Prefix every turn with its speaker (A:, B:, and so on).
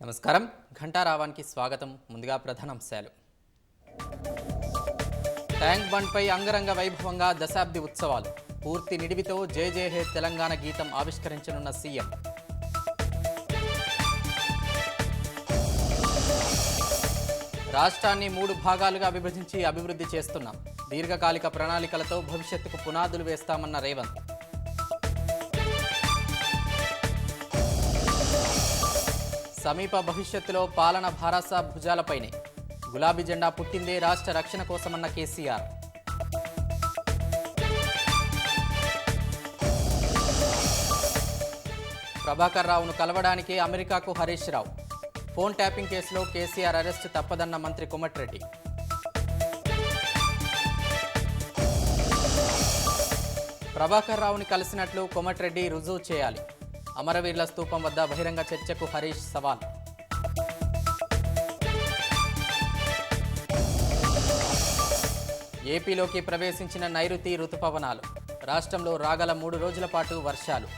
A: నమస్కారం. ఘంటారావానికి స్వాగతం. ముందుగా ప్రధానాంశాలు. ట్యాంక్ బండ్పై అంగరంగ వైభవంగా దశాబ్ది ఉత్సవాలు. పూర్తి నిడివితో జై జై హే తెలంగాణ గీతం ఆవిష్కరించనున్న సీఎం. రాష్ట్రాన్ని 3 భాగాలుగా విభజించి అభివృద్ధి చేస్తున్నాం. దీర్ఘకాలిక ప్రణాళికలతో భవిష్యత్తుకు పునాదులు వేస్తామన్న రేవంత్. సమీప భవిష్యత్తులో పాలన భారస భుజాలపైనే. గులాబీ జెండా పుట్టిందే రాష్ట్ర రక్షణ కోసమన్న కేసీఆర్. ప్రభాకర్ రావును కలవడానికి అమెరికాకు హరీష్ రావు. ఫోన్ ట్యాపింగ్ కేసులో కేసీఆర్ అరెస్టు తప్పదన్న మంత్రి కోమటిరెడ్డి. ప్రభాకర్ రావుని కలిసినట్లు కోమటిరెడ్డి రుజువు చేయాలి. అమరవీరుల స్తూపం వద్ద బహిరంగ చర్చకు హరీష్ సవాల్. ఏపీలోకి ప్రవేశించిన నైరుతి రుతుపవనాలు. రాష్ట్రంలో రాగల 3 రోజుల పాటు వర్షాలు.